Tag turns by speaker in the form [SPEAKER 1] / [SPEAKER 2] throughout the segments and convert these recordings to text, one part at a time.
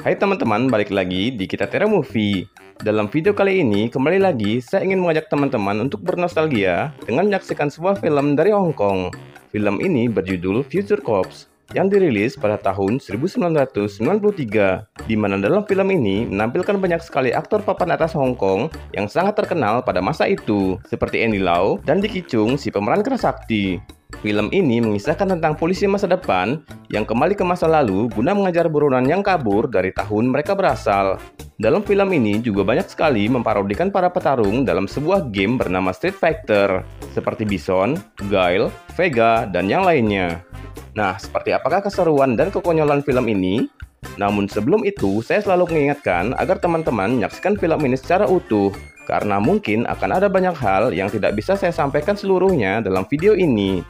[SPEAKER 1] Hai teman-teman, balik lagi di Kita Tera Movie. Dalam video kali ini, kembali lagi saya ingin mengajak teman-teman untuk bernostalgia dengan menyaksikan sebuah film dari Hong Kong. Film ini berjudul Future Cops yang dirilis pada tahun 1993, di mana dalam film ini menampilkan banyak sekali aktor papan atas Hong Kong yang sangat terkenal pada masa itu, seperti Andy Lau dan Dicky Chung si pemeran kerasakti. Film ini mengisahkan tentang polisi masa depan yang kembali ke masa lalu guna mengejar buronan yang kabur dari tahun mereka berasal. Dalam film ini juga banyak sekali memparodikan para petarung dalam sebuah game bernama Street Fighter, seperti Bison, Guile, Vega, dan yang lainnya. Nah, seperti apakah keseruan dan kekonyolan film ini? Namun sebelum itu, saya selalu mengingatkan agar teman-teman menyaksikan film ini secara utuh, karena mungkin akan ada banyak hal yang tidak bisa saya sampaikan seluruhnya dalam video ini.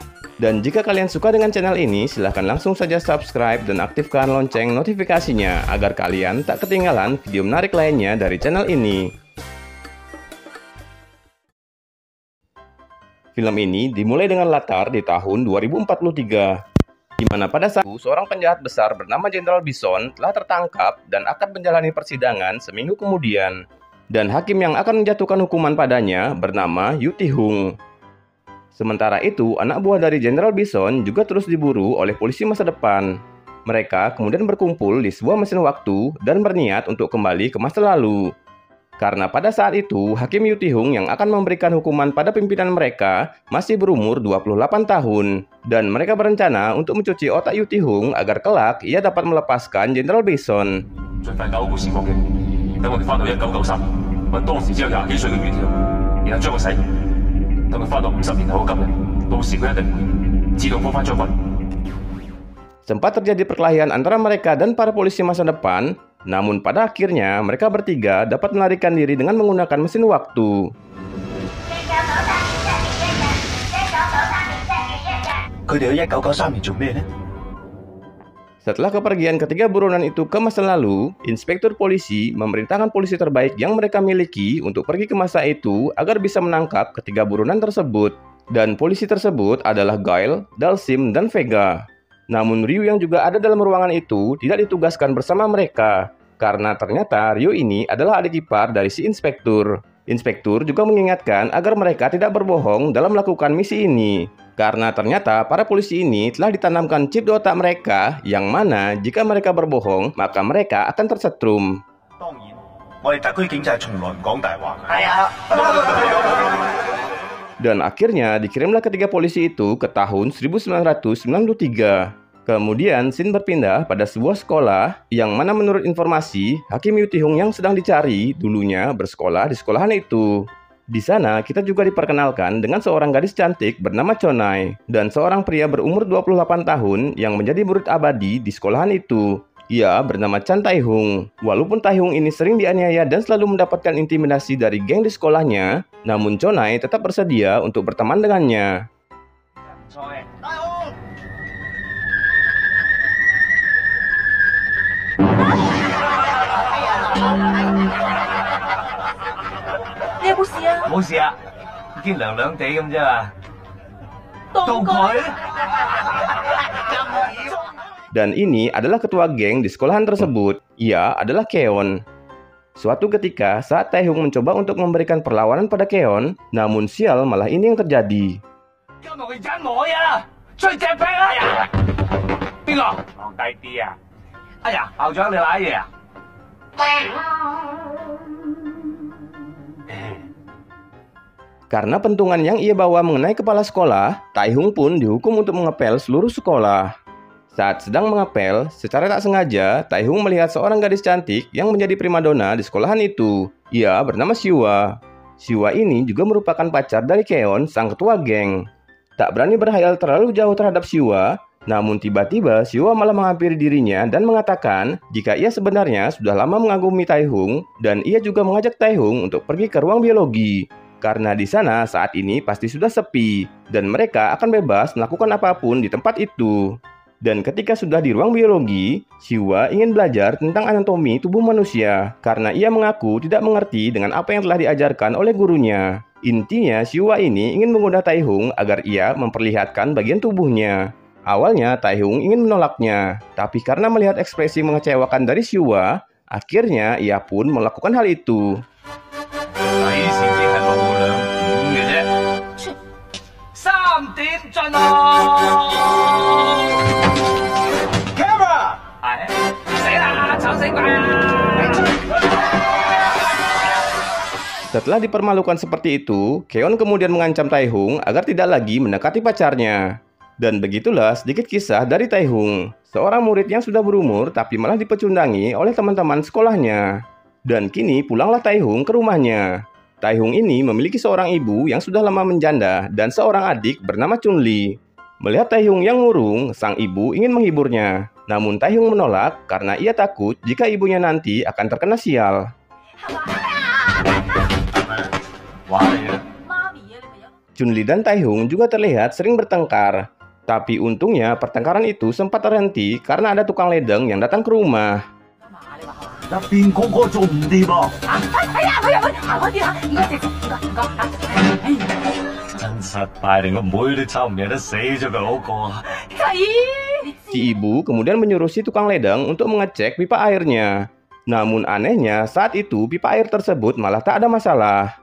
[SPEAKER 1] Dan jika kalian suka dengan channel ini, silahkan langsung saja subscribe dan aktifkan lonceng notifikasinya agar kalian tak ketinggalan video menarik lainnya dari channel ini. Film ini dimulai dengan latar di tahun 2043, di mana pada saat itu seorang penjahat besar bernama Jenderal Bison telah tertangkap dan akan menjalani persidangan seminggu kemudian. Dan hakim yang akan menjatuhkan hukuman padanya bernama Yu Ti-hung. Sementara itu, anak buah dari Jenderal Bison juga terus diburu oleh polisi masa depan. Mereka kemudian berkumpul di sebuah mesin waktu dan berniat untuk kembali ke masa lalu. Karena pada saat itu, Hakim Yu Ti-hung yang akan memberikan hukuman pada pimpinan mereka masih berumur 28 tahun. Dan mereka berencana untuk mencuci otak Yu Ti-hung agar kelak ia dapat melepaskan Jenderal Bison. Sempat terjadi perkelahian antara mereka dan para polisi masa depan, namun pada akhirnya mereka bertiga dapat melarikan diri dengan menggunakan mesin waktu. Setelah kepergian ketiga buronan itu ke masa lalu, inspektur polisi memerintahkan polisi terbaik yang mereka miliki untuk pergi ke masa itu agar bisa menangkap ketiga buronan tersebut. Dan polisi tersebut adalah Guile, Dalsim, dan Vega. Namun Ryu yang juga ada dalam ruangan itu tidak ditugaskan bersama mereka, karena ternyata Ryu ini adalah adik ipar dari si inspektur. Inspektur juga mengingatkan agar mereka tidak berbohong dalam melakukan misi ini, karena ternyata para polisi ini telah ditanamkan chip di otak mereka yang mana jika mereka berbohong maka mereka akan tersetrum. Dan akhirnya dikirimlah ketiga polisi itu ke tahun 1993. Kemudian scene berpindah pada sebuah sekolah yang mana menurut informasi Hakim Yu Ti-hung yang sedang dicari dulunya bersekolah di sekolahan itu. Di sana kita juga diperkenalkan dengan seorang gadis cantik bernama Chonai dan seorang pria berumur 28 tahun yang menjadi murid abadi di sekolahan itu. Ia bernama Chan Tai-hung. Walaupun Tai-hung ini sering dianiaya dan selalu mendapatkan intimidasi dari geng di sekolahnya, namun Chonai tetap bersedia untuk berteman dengannya. Dan ini adalah ketua geng di sekolahan tersebut. Ia adalah Keon. Suatu ketika saat Tai-hung mencoba untuk memberikan perlawanan pada Keon, namun sial malah ini yang terjadi. Karena pentungan yang ia bawa mengenai kepala sekolah, Tai-hung pun dihukum untuk mengepel seluruh sekolah. Saat sedang mengepel, secara tak sengaja, Tai-hung melihat seorang gadis cantik yang menjadi primadona di sekolahan itu. Ia bernama Siwa. Siwa ini juga merupakan pacar dari Keon, sang ketua geng. Tak berani berhayal terlalu jauh terhadap Siwa, namun tiba-tiba Siwa malah menghampiri dirinya dan mengatakan jika ia sebenarnya sudah lama mengagumi Tai-hung dan ia juga mengajak Tai-hung untuk pergi ke ruang biologi. Karena di sana saat ini pasti sudah sepi dan mereka akan bebas melakukan apapun di tempat itu. Dan ketika sudah di ruang biologi, Siwa ingin belajar tentang anatomi tubuh manusia karena ia mengaku tidak mengerti dengan apa yang telah diajarkan oleh gurunya. Intinya, Siwa ini ingin menggoda Tai-hung agar ia memperlihatkan bagian tubuhnya. Awalnya Taehyung ingin menolaknya, tapi karena melihat ekspresi mengecewakan dari Syuwa, akhirnya ia pun melakukan hal itu. Setelah dipermalukan seperti itu, Keon kemudian mengancam Taehyung agar tidak lagi mendekati pacarnya. Dan begitulah sedikit kisah dari Taehyung, seorang murid yang sudah berumur tapi malah dipecundangi oleh teman-teman sekolahnya. Dan kini pulanglah Taehyung ke rumahnya. Taehyung ini memiliki seorang ibu yang sudah lama menjanda dan seorang adik bernama Chunli. Melihat Taehyung yang murung, sang ibu ingin menghiburnya. Namun Taehyung menolak karena ia takut jika ibunya nanti akan terkena sial. Chunli dan Taehyung juga terlihat sering bertengkar. Tapi untungnya pertengkaran itu sempat terhenti karena ada tukang ledeng yang datang ke rumah. Si ibu kemudian menyuruh si tukang ledeng untuk mengecek pipa airnya. Namun anehnya saat itu pipa air tersebut malah tak ada masalah.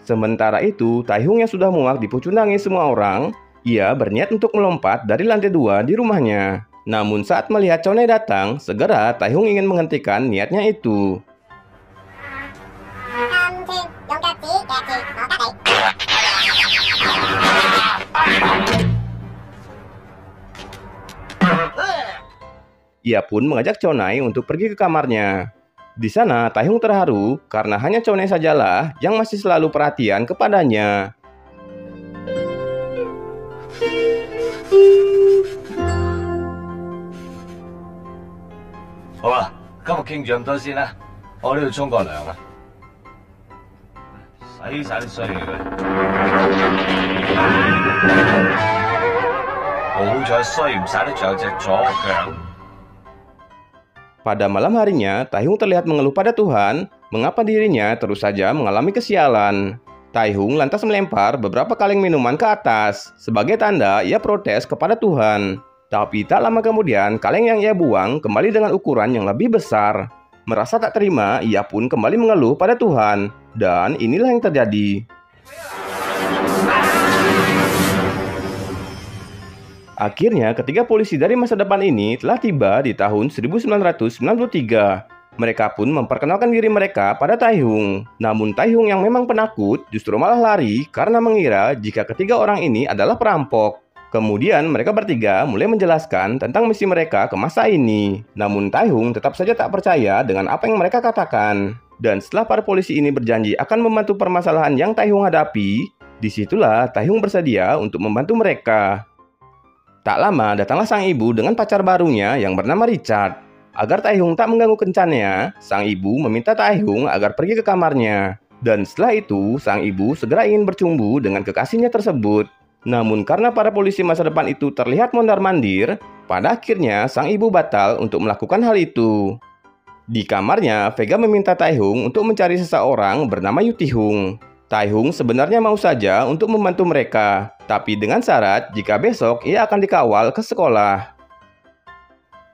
[SPEAKER 1] Sementara itu, Taehyung yang sudah muak dipecundangi semua orang, ia berniat untuk melompat dari lantai 2 di rumahnya. Namun saat melihat Chonhae datang, segera Taehyung ingin menghentikan niatnya itu. Ia pun mengajak Chonhae untuk pergi ke kamarnya. Di sana, Taehyung terharu karena hanya Chonhae sajalah yang masih selalu perhatian kepadanya. Pada malam harinya, Taehyung terlihat mengeluh pada Tuhan mengapa dirinya terus saja mengalami kesialan. Taehyung lantas melempar beberapa kaleng minuman ke atas. Sebagai tanda, ia protes kepada Tuhan. Tapi tak lama kemudian, kaleng yang ia buang kembali dengan ukuran yang lebih besar. Merasa tak terima, ia pun kembali mengeluh pada Tuhan. Dan inilah yang terjadi. Akhirnya, ketiga polisi dari masa depan ini telah tiba di tahun 1993. Mereka pun memperkenalkan diri mereka pada Taehyung. Namun Taehyung yang memang penakut justru malah lari karena mengira jika ketiga orang ini adalah perampok. Kemudian mereka bertiga mulai menjelaskan tentang misi mereka ke masa ini. Namun Taehyung tetap saja tak percaya dengan apa yang mereka katakan. Dan setelah para polisi ini berjanji akan membantu permasalahan yang Taehyung hadapi, disitulah Taehyung bersedia untuk membantu mereka. Tak lama datanglah sang ibu dengan pacar barunya yang bernama Richard. Agar Taehyung tak mengganggu kencannya, sang ibu meminta Taehyung agar pergi ke kamarnya. Dan setelah itu, sang ibu segera ingin bercumbu dengan kekasihnya tersebut. Namun karena para polisi masa depan itu terlihat mondar-mandir, pada akhirnya sang ibu batal untuk melakukan hal itu. Di kamarnya, Vega meminta Taehyung untuk mencari seseorang bernama Yu Ti-hung. Taehyung sebenarnya mau saja untuk membantu mereka, tapi dengan syarat jika besok ia akan dikawal ke sekolah.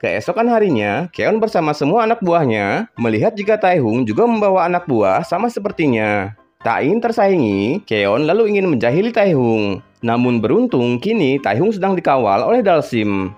[SPEAKER 1] Keesokan harinya, Keon bersama semua anak buahnya melihat jika Taehyung juga membawa anak buah sama sepertinya. Tak ingin tersaingi, Keon lalu ingin menjahili Taehyung. Namun beruntung kini Taehyung sedang dikawal oleh Dalsim.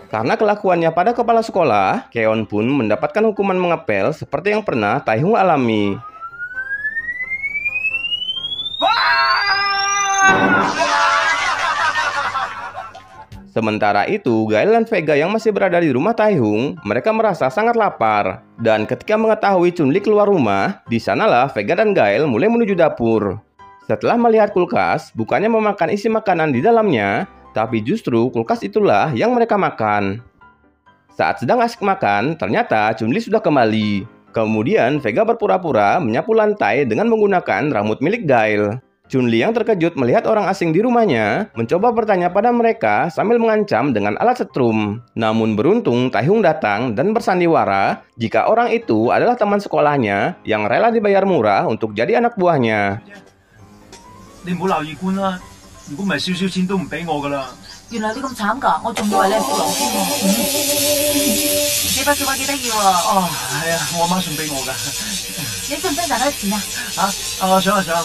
[SPEAKER 1] Karena kelakuannya pada kepala sekolah, Keon pun mendapatkan hukuman mengepel seperti yang pernah Taehyung alami. Sementara itu, Gael dan Vega yang masih berada di rumah Taehyung, mereka merasa sangat lapar. Dan ketika mengetahui Chunli keluar rumah, di sanalah Vega dan Gael mulai menuju dapur. Setelah melihat kulkas, bukannya memakan isi makanan di dalamnya, tapi justru kulkas itulah yang mereka makan. Saat sedang asik makan, ternyata Chunli sudah kembali. Kemudian Vega berpura-pura menyapu lantai dengan menggunakan rambut milik Gael. Chunli yang terkejut melihat orang asing di rumahnya, mencoba bertanya pada mereka sambil mengancam dengan alat setrum. Namun beruntung Taehyung datang dan bersandiwara jika orang itu adalah teman sekolahnya yang rela dibayar murah untuk jadi anak buahnya.
[SPEAKER 2] 你唔好鬧二官啦，如果唔係少少錢都唔俾我噶啦。
[SPEAKER 3] 原來你咁慘㗎，我仲以為你係富豪添喎。幾百幾百幾得意喎。
[SPEAKER 2] 哦，係啊，我阿媽送俾我噶。
[SPEAKER 3] 你識唔識賺多錢啊？
[SPEAKER 2] 想啊想。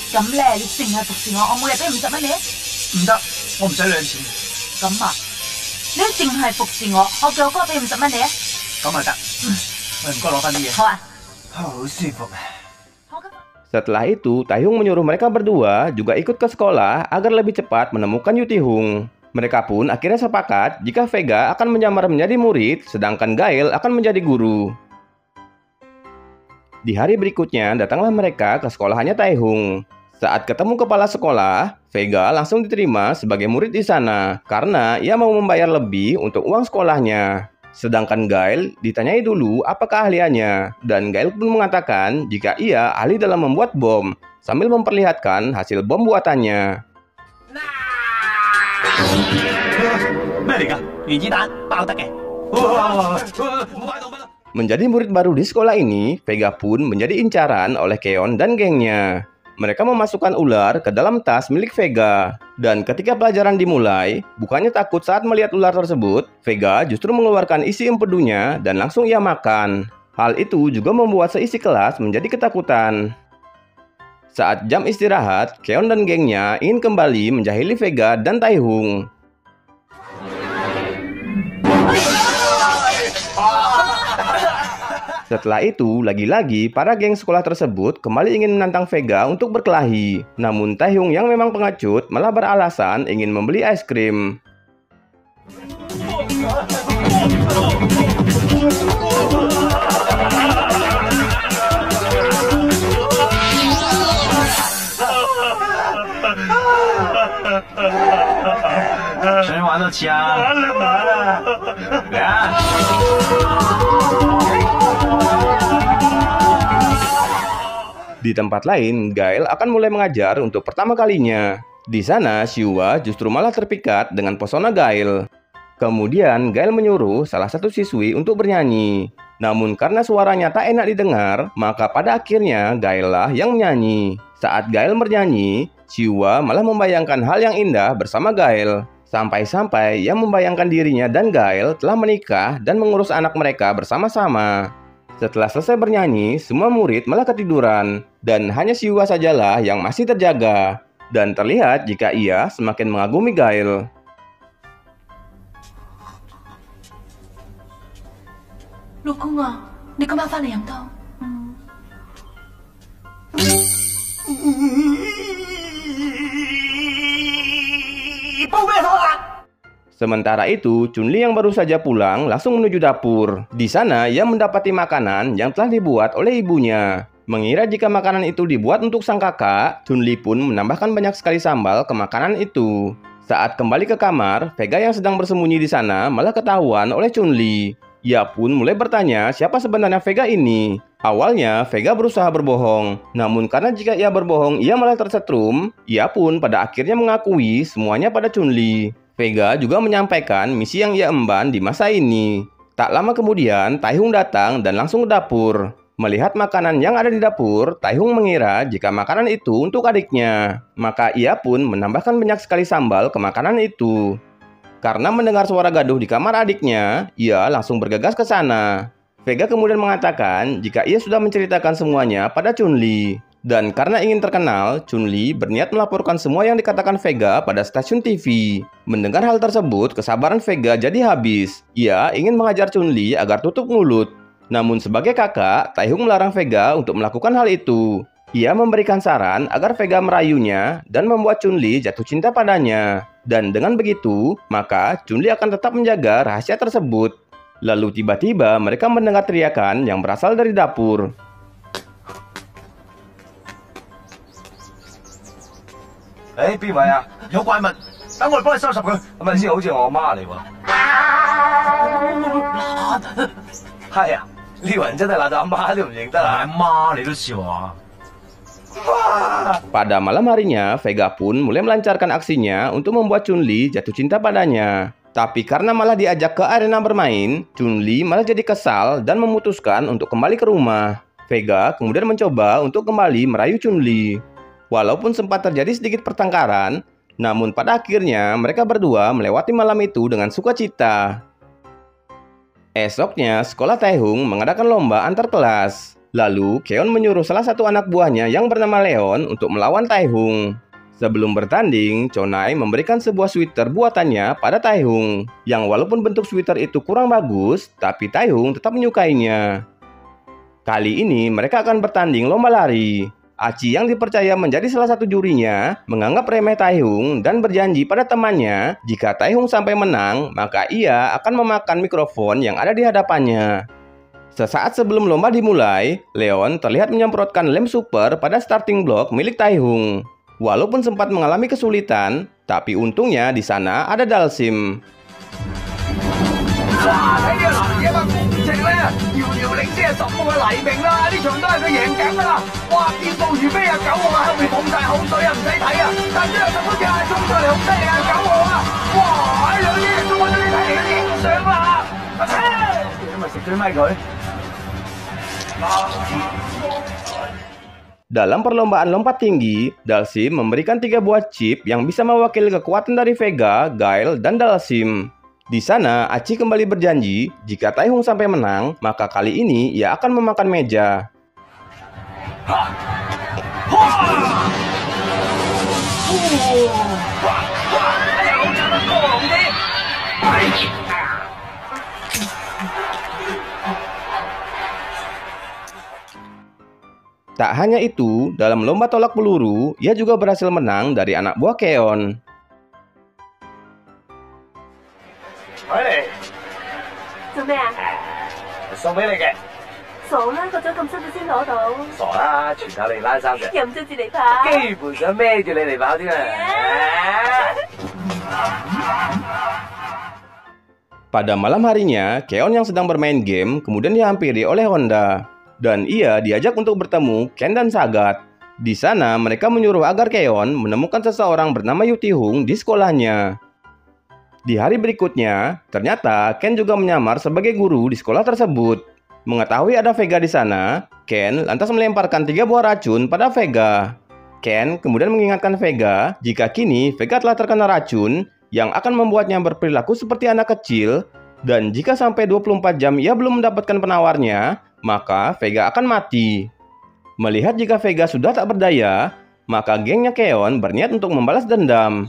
[SPEAKER 3] 咁咧，你淨係服侍我，我每日俾50蚊你啊？
[SPEAKER 2] 唔得，我唔使兩錢。
[SPEAKER 3] 咁啊，你淨係服侍我，我叫我哥俾50蚊你啊？
[SPEAKER 2] 咁咪得。喂，唔該攞翻啲嘢。
[SPEAKER 3] 好啊。
[SPEAKER 2] 好舒服。
[SPEAKER 1] Setelah itu, Taehyung menyuruh mereka berdua juga ikut ke sekolah agar lebih cepat menemukan Yutihung. Mereka pun akhirnya sepakat jika Vega akan menyamar menjadi murid, sedangkan Gael akan menjadi guru. Di hari berikutnya, datanglah mereka ke sekolahannya Taehyung. Saat ketemu kepala sekolah, Vega langsung diterima sebagai murid di sana karena ia mau membayar lebih untuk uang sekolahnya. Sedangkan Gael ditanyai dulu apa keahliannya, dan Gael pun mengatakan jika ia ahli dalam membuat bom, sambil memperlihatkan hasil bom buatannya. Menjadi murid baru di sekolah ini, Vega pun menjadi incaran oleh Keon dan gengnya. Mereka memasukkan ular ke dalam tas milik Vega. Dan ketika pelajaran dimulai, bukannya takut saat melihat ular tersebut, Vega justru mengeluarkan isi empedunya dan langsung ia makan. Hal itu juga membuat seisi kelas menjadi ketakutan. Saat jam istirahat, Keon dan gengnya ingin kembali menjahili Vega dan Taehyung. Setelah itu, lagi-lagi para geng sekolah tersebut kembali ingin menantang Vega untuk berkelahi. Namun Taehyung yang memang pengecut malah beralasan ingin membeli es krim. Di tempat lain, Gael akan mulai mengajar untuk pertama kalinya. Di sana, Xiua justru malah terpikat dengan pesona Gael. Kemudian, Gael menyuruh salah satu siswi untuk bernyanyi. Namun karena suaranya tak enak didengar, maka pada akhirnya Gael lah yang menyanyi. Saat Gael bernyanyi, Xiua malah membayangkan hal yang indah bersama Gael. Sampai-sampai ia membayangkan dirinya dan Gael telah menikah dan mengurus anak mereka bersama-sama. Setelah selesai bernyanyi, semua murid malah ketiduran, dan hanya Xiua sajalah yang masih terjaga. Dan terlihat jika ia semakin mengagumi Gael.
[SPEAKER 3] Lukung啊，你今晚返嚟飲湯。
[SPEAKER 2] 報咩學啊？
[SPEAKER 1] Sementara itu, Chunli yang baru saja pulang langsung menuju dapur. Di sana, ia mendapati makanan yang telah dibuat oleh ibunya. Mengira jika makanan itu dibuat untuk sang kakak, Chunli pun menambahkan banyak sekali sambal ke makanan itu. Saat kembali ke kamar, Vega yang sedang bersembunyi di sana malah ketahuan oleh Chunli. Ia pun mulai bertanya siapa sebenarnya Vega ini. Awalnya, Vega berusaha berbohong. Namun karena jika ia berbohong, ia malah tersetrum, ia pun pada akhirnya mengakui semuanya pada Chunli. Vega juga menyampaikan misi yang ia emban di masa ini. Tak lama kemudian, Taehyung datang dan langsung ke dapur. Melihat makanan yang ada di dapur, Taehyung mengira jika makanan itu untuk adiknya. Maka ia pun menambahkan banyak sekali sambal ke makanan itu. Karena mendengar suara gaduh di kamar adiknya, ia langsung bergegas ke sana. Vega kemudian mengatakan jika ia sudah menceritakan semuanya pada Chunli. Dan karena ingin terkenal, Chunli berniat melaporkan semua yang dikatakan Vega pada stasiun TV. Mendengar hal tersebut, kesabaran Vega jadi habis. Ia ingin mengajar Chunli agar tutup mulut. Namun sebagai kakak, Taehyung melarang Vega untuk melakukan hal itu. Ia memberikan saran agar Vega merayunya dan membuat Chunli jatuh cinta padanya. Dan dengan begitu, maka Chun-Li akan tetap menjaga rahasia tersebut. Lalu tiba-tiba mereka mendengar teriakan yang berasal dari dapur.
[SPEAKER 4] Eh, 邊位啊？有怪物，等我哋幫你收拾佢，係咪先？好似我媽嚟喎。係啊，呢個人真係辣到阿媽都唔認得啊！
[SPEAKER 2] 阿媽你都笑啊？
[SPEAKER 1] Pada malam harinya, Vega pun mulai melancarkan aksinya untuk membuat Chun-Li jatuh cinta padanya. Tapi karena malah diajak ke arena bermain, Chun-Li malah jadi kesal dan memutuskan untuk kembali ke rumah. Vega kemudian mencoba untuk kembali merayu Chun-Li. Walaupun sempat terjadi sedikit pertengkaran, namun pada akhirnya mereka berdua melewati malam itu dengan sukacita. Esoknya, sekolah Taehung mengadakan lomba antar kelas. Lalu, Keon menyuruh salah satu anak buahnya yang bernama Leon untuk melawan Taehung. Sebelum bertanding, Chonai memberikan sebuah sweater buatannya pada Taehung, yang walaupun bentuk sweater itu kurang bagus, tapi Taehung tetap menyukainya. Kali ini mereka akan bertanding lomba lari. Aci yang dipercaya menjadi salah satu jurinya menganggap remeh Taehung dan berjanji pada temannya jika Taehung sampai menang, maka ia akan memakan mikrofon yang ada di hadapannya. Sesaat sebelum lomba dimulai, Leon terlihat menyemprotkan lem super pada starting block milik Taehung. Walaupun sempat mengalami kesulitan, tapi untungnya di sana ada Dalsim. Dalam perlombaan lompat tinggi, Dalsim memberikan 3 buah chip yang bisa mewakili kekuatan dari Vega, Guile, dan Dalsim. Di sana, Aci kembali berjanji jika Taehung sampai menang, maka kali ini ia akan memakan meja. Tak hanya itu, dalam lomba tolak peluru, ia juga berhasil menang dari anak buah Keon. Pada malam harinya, Keon yang sedang bermain game kemudian dihampiri oleh Honda. Dan ia diajak untuk bertemu Ken dan Sagat. Di sana mereka menyuruh agar Keon menemukan seseorang bernama Yu Ti-hung di sekolahnya. Di hari berikutnya, ternyata Ken juga menyamar sebagai guru di sekolah tersebut. Mengetahui ada Vega di sana, Ken lantas melemparkan 3 buah racun pada Vega. Ken kemudian mengingatkan Vega jika kini Vega telah terkena racun yang akan membuatnya berperilaku seperti anak kecil, dan jika sampai 24 jam ia belum mendapatkan penawarnya, maka Vega akan mati. Melihat jika Vega sudah tak berdaya, maka gengnya Keon berniat untuk membalas dendam.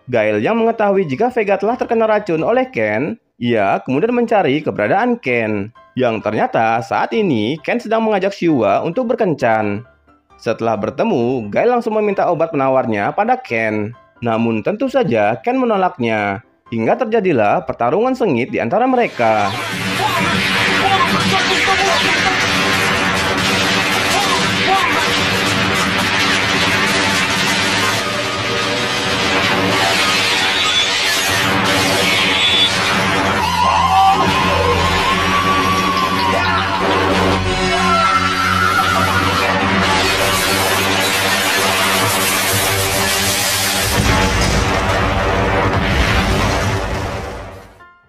[SPEAKER 1] Guile yang mengetahui jika Vega telah terkena racun oleh Ken, ia kemudian mencari keberadaan Ken. Yang ternyata saat ini Ken sedang mengajak Shua untuk berkencan. Setelah bertemu, Guile langsung meminta obat penawarnya pada Ken. Namun tentu saja Ken menolaknya. Hingga terjadilah pertarungan sengit di antara mereka.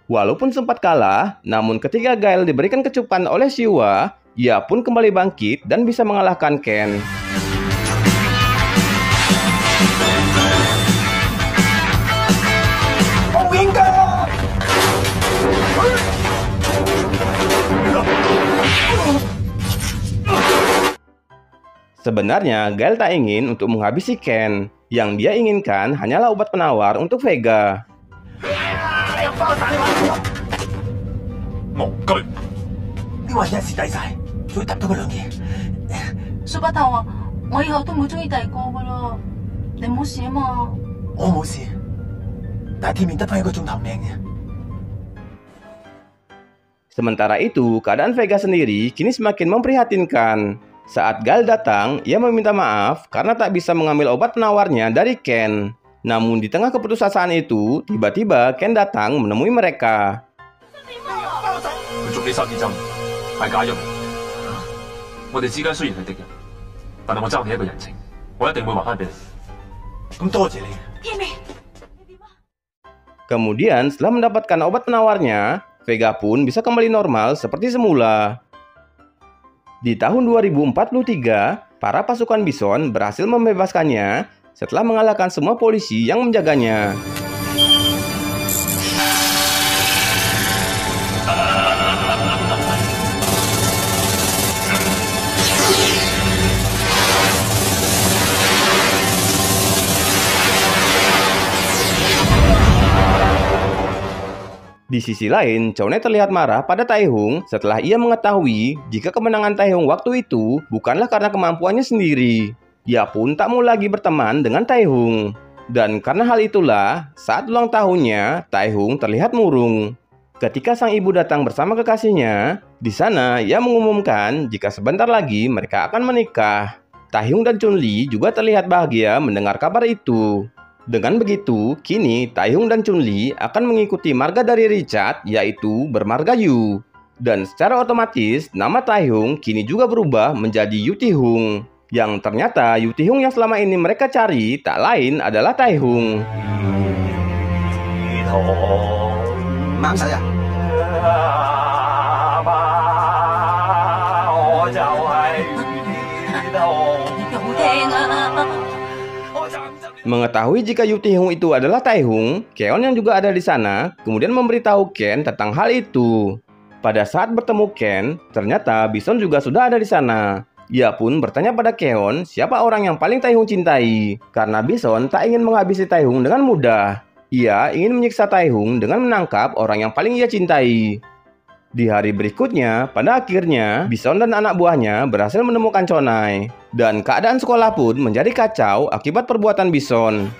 [SPEAKER 1] Walaupun sempat kalah, namun ketika Guile diberikan kecupan oleh Shua, ia pun kembali bangkit dan bisa mengalahkan Ken. Sebenarnya Gael tak ingin untuk menghabisi Ken. Yang dia inginkan hanyalah obat penawar untuk Vega.
[SPEAKER 4] 戇居，呢位一時抵晒，仲要揼到佢兩嘢。
[SPEAKER 3] 蘇北頭啊，我以後都唔會中意第二個噶啦，你冇事啊嘛？
[SPEAKER 4] 我冇事，但係天面得翻一個鐘頭命嘅。
[SPEAKER 1] Sementara itu, keadaan Vega sendiri kini semakin memprihatinkan. Saat Gael datang, ia meminta maaf karena tak bisa mengambil obat penawarnya dari Ken. Namun di tengah keputusasaan itu, tiba-tiba Ken datang menemui mereka.
[SPEAKER 4] 佢捉你3支針係假藥。我哋之間雖然係敵人，但係我爭你一個人情，我一定會還翻俾你。咁多謝你。
[SPEAKER 3] 天明，
[SPEAKER 1] Kemudian setelah mendapatkan obat penawarnya, Vega pun bisa kembali normal seperti semula. Di tahun 2043, para pasukan Bison berhasil membebaskannya setelah mengalahkan semua polisi yang menjaganya. Di sisi lain, Chone terlihat marah pada Taihung setelah ia mengetahui jika kemenangan Taihung waktu itu bukanlah karena kemampuannya sendiri. Ia pun tak mau lagi berteman dengan Taihung. Dan karena hal itulah, saat ulang tahunnya, Taihung terlihat murung. Ketika sang ibu datang bersama kekasihnya, di sana ia mengumumkan jika sebentar lagi mereka akan menikah. Taihung dan Chun-Li juga terlihat bahagia mendengar kabar itu. Dengan begitu, kini Taihung dan Chun-Li akan mengikuti marga dari Richard, yaitu bermarga Yu. Dan secara otomatis, nama Taihung kini juga berubah menjadi Yu Ti-hung. Yang ternyata Yu Ti-hung yang selama ini mereka cari tak lain adalah Taihung.
[SPEAKER 4] 唔啱使啊！阿媽，我就係呢度。
[SPEAKER 3] 好聽啊！
[SPEAKER 1] Mengetahui jika Yu Ti-hung itu adalah Taihung, Keon yang juga ada di sana kemudian memberitahu Ken tentang hal itu. Pada saat bertemu Ken, ternyata Bison juga sudah ada di sana. Ia pun bertanya pada Keon siapa orang yang paling Taihung cintai, karena Bison tak ingin menghabisi Taihung dengan mudah. Ia ingin menyiksa Taihung dengan menangkap orang yang paling ia cintai. Di hari berikutnya, pada akhirnya, Bison dan anak buahnya berhasil menemukan Chonai. Dan keadaan sekolah pun menjadi kacau akibat perbuatan Bison.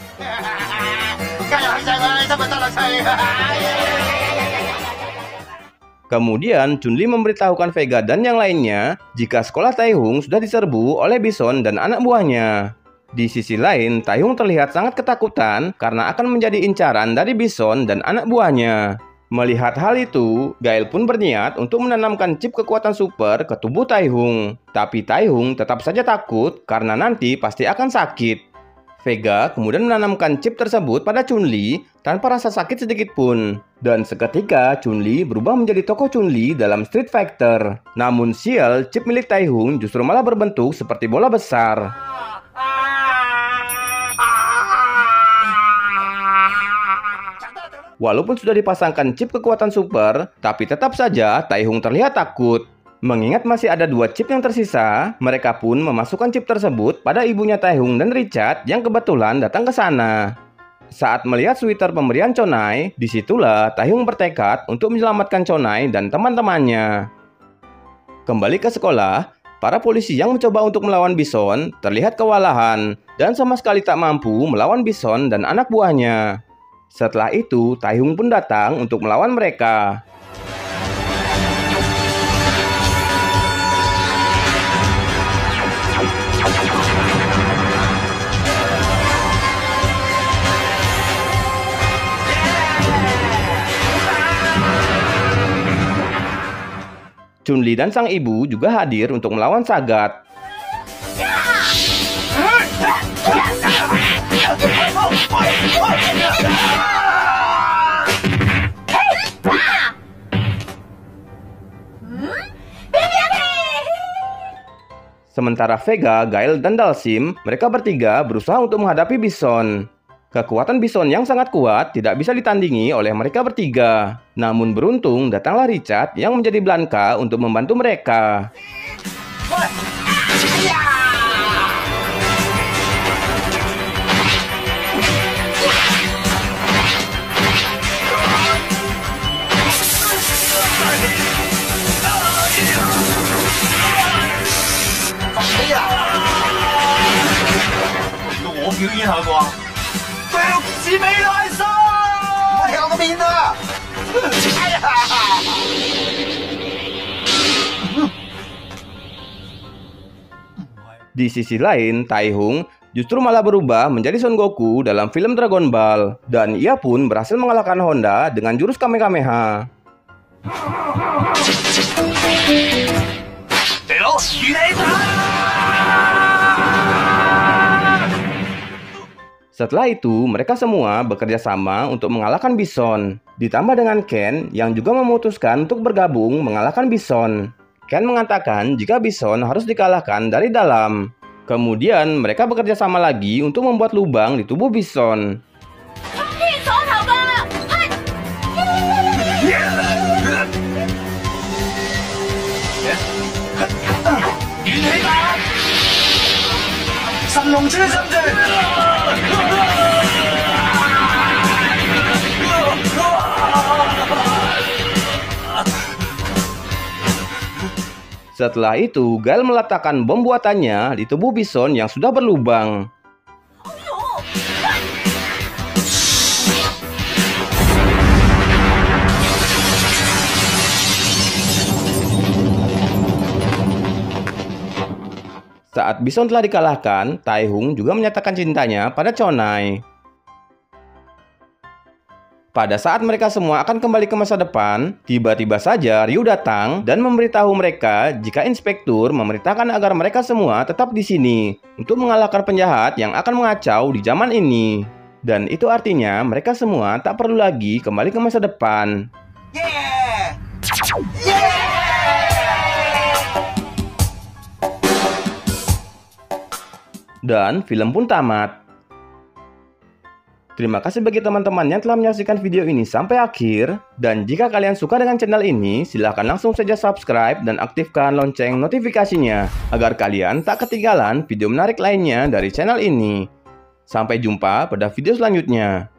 [SPEAKER 1] Kemudian, Chun-Li memberitahukan Vega dan yang lainnya jika sekolah Taihung sudah diserbu oleh Bison dan anak buahnya. Di sisi lain, Taihung terlihat sangat ketakutan karena akan menjadi incaran dari Bison dan anak buahnya. Melihat hal itu, Gael pun berniat untuk menanamkan chip kekuatan super ke tubuh Taihung. Tapi Taihung tetap saja takut karena nanti pasti akan sakit. Vega kemudian menanamkan chip tersebut pada Chun-Li tanpa rasa sakit sedikit pun. Dan seketika Chun-Li berubah menjadi tokoh Chun-Li dalam Street Fighter. Namun sial, chip milik Taihung justru malah berbentuk seperti bola besar. Walaupun sudah dipasangkan chip kekuatan super, tapi tetap saja Taihung terlihat takut. Mengingat masih ada 2 chip yang tersisa, mereka pun memasukkan chip tersebut pada ibunya Taihung dan Richard yang kebetulan datang ke sana. Saat melihat sweater pemberian Chonai, disitulah Taihung bertekad untuk menyelamatkan Chonai dan teman-temannya. Kembali ke sekolah, para polisi yang mencoba untuk melawan Bison terlihat kewalahan dan sama sekali tak mampu melawan Bison dan anak buahnya. Setelah itu, Taihung pun datang untuk melawan mereka. Chun-Li dan sang ibu juga hadir untuk melawan Sagat. Sementara Vega, Gael, dan Dalsim, mereka bertiga berusaha untuk menghadapi Bison. Kekuatan Bison yang sangat kuat tidak bisa ditandingi oleh mereka bertiga. Namun beruntung datanglah Richard yang menjadi Blanka untuk membantu mereka.
[SPEAKER 2] 表演下啩？腳趾尾大晒！我踢我個面啊！哎呀！
[SPEAKER 1] Di sisi lain, Taihung justru malah berubah menjadi Son Goku dalam film Dragon Ball. Dan ia pun berhasil mengalahkan Honda dengan jurus Kamehameha. Setelah itu, mereka semua bekerja sama untuk mengalahkan Bison. Ditambah dengan Ken yang juga memutuskan untuk bergabung mengalahkan Bison. Ken mengatakan jika Bison harus dikalahkan dari dalam. Kemudian mereka bekerja sama lagi untuk membuat lubang di tubuh Bison. Setelah itu, Gal meletakkan bom buatannya di tubuh Bison yang sudah berlubang. Saat Bison telah dikalahkan, Taihung juga menyatakan cintanya pada Chonai. Pada saat mereka semua akan kembali ke masa depan, tiba-tiba saja Ryu datang dan memberitahu mereka jika inspektur memerintahkan agar mereka semua tetap di sini untuk mengalahkan penjahat yang akan mengacau di zaman ini. Dan itu artinya mereka semua tak perlu lagi kembali ke masa depan.
[SPEAKER 2] Yeah! Yeah!
[SPEAKER 1] Dan film pun tamat. Terima kasih bagi teman-teman yang telah menyaksikan video ini sampai akhir. Dan jika kalian suka dengan channel ini, silahkan langsung saja subscribe dan aktifkan lonceng notifikasinya agar kalian tak ketinggalan video menarik lainnya dari channel ini. Sampai jumpa pada video selanjutnya.